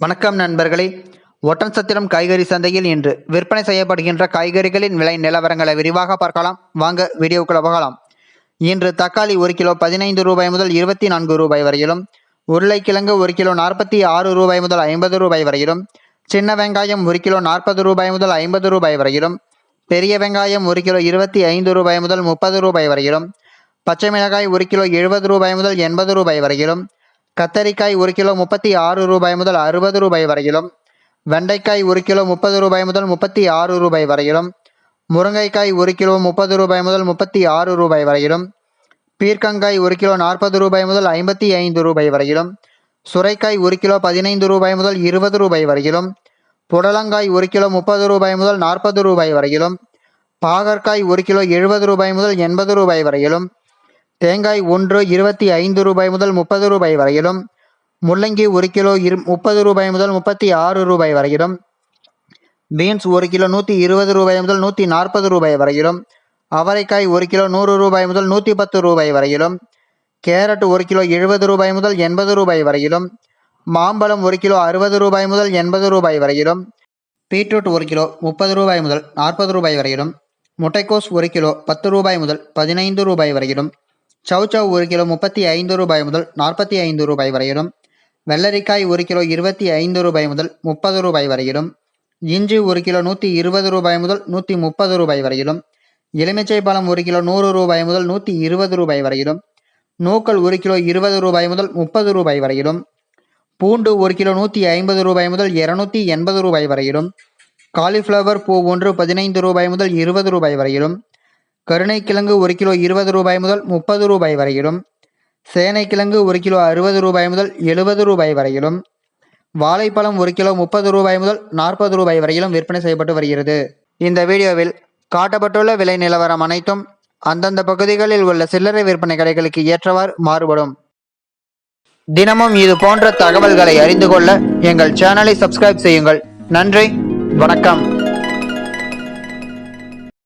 வணக்கம் நண்பர்களே. ஒட்டன்சத்திரம் காய்கறி சந்தையில் இன்று விற்பனை செய்யப்படுகின்ற காய்கறிகளின் விலை நிலவரங்களை விரிவாக பார்க்கலாம். வாங்க வீடியோக்குள்ள போகலாம். இன்று தக்காளி 1 கிலோ 15 ரூபாய் முதல் 24 ரூபாய் வரையிலும், உருளைக்கிழங்கு 1 கிலோ 46 ரூபாய் முதல் 50 ரூபாய் வரையிலும், சின்ன வெங்காயம் 1 கிலோ 40 ரூபாய் முதல் 50 ரூபாய் வரையிலும், பெரிய வெங்காயம் 1 கிலோ 25 ரூபாய் முதல் 30 ரூபாய் வரையிலும், பச்சை மிளகாய் 1 கிலோ 70 ரூபாய் முதல் 80 ரூபாய் வரையிலும், கத்தரிக்காய் 1 கிலோ 36 ரூபாய் முதல் 60 ரூபாய் வரையிலும், வெண்டைக்காய் 1 கிலோ 30 ரூபாய் முதல் 36 ரூபாய் வரையிலும், முருங்கைக்காய் 1 கிலோ 30 ரூபாய் முதல் 36 ரூபாய் வரையிலும், பீர்க்கங்காய் 1 கிலோ 40 ரூபாய் முதல் 55 ரூபாய் வரையிலும், சுரைக்காய் 1 கிலோ 15 ரூபாய் முதல் 20 ரூபாய் வரையிலும், புடலங்காய் 1 கிலோ 30 ரூபாய் முதல் 40 ரூபாய் வரையிலும், பாகற்காய் 1 கிலோ 70 ரூபாய் முதல் 80 ரூபாய் வரையிலும், தேங்காய் 1 25 ரூபாய் முதல் 30 ரூபாய் வரையிலும், முள்ளங்கி 1 கிலோ 30 ரூபாய் முதல் 36 ரூபாய் வரையிலும், பீன்ஸ் 1 கிலோ 120 ரூபாய் முதல் 140 ரூபாய் வரையிலும், அவரைக்காய் 1 கிலோ 100 ரூபாய் முதல் 110 ரூபாய் வரையிலும், கேரட் 1 கிலோ 70 ரூபாய் முதல் 80 ரூபாய் வரையிலும், மாம்பழம் 1 கிலோ 60 ரூபாய் முதல் 80 ரூபாய் வரையிலும், பீட்ரூட் 1 கிலோ 30 ரூபாய் முதல் 40 ரூபாய் வரையிலும், முட்டைக்கோஸ் 1 கிலோ 10 ரூபாய் முதல் 15 ரூபாய் வரையிலும், சவுச்சவ் 1 கிலோ 35 ரூபாய் முதல் 45 ரூபாய் வரையிலும், வெள்ளரிக்காய் 1 கிலோ 25 ரூபாய் முதல் 30 ரூபாய் வரையிலும், இஞ்சி 1 கிலோ 120 ரூபாய் முதல் 130 ரூபாய் வரையிலும், எலுமிச்சை பழம் 1 கிலோ 100 ரூபாய் முதல் 120 ரூபாய் வரையிலும், நூக்கல் 1 கிலோ 20 ரூபாய் முதல் 30 ரூபாய் வரையிலும், பூண்டு 1 கிலோ 150 ரூபாய் முதல் 280 ரூபாய் வரையிலும், காலிஃப்ளவர் பூ 1 15 ரூபாய் முதல் 20 ரூபாய் வரையிலும், கருணைக்கிழங்கு 1 கிலோ 20 ரூபாய் முதல் 30 ரூபாய் வரையிலும், சேனைக்கிழங்கு 1 கிலோ 60 ரூபாய் முதல் 70 ரூபாய் வரையிலும், வாழைப்பழம் 1 கிலோ 30 ரூபாய் முதல் 40 ரூபாய் வரையிலும் விற்பனை செய்யப்பட்டு வருகிறது. இந்த வீடியோவில் காட்டப்பட்டுள்ள விலை நிலவரம் அனைத்தும் அந்தந்த பகுதிகளில் உள்ள சில்லறை விற்பனை கடைகளுக்கு ஏற்றவாறு மாறுபடும். தினமும் இது போன்ற தகவல்களை அறிந்து கொள்ள எங்கள் சேனலை சப்ஸ்கிரைப் செய்யுங்கள். நன்றி, வணக்கம்.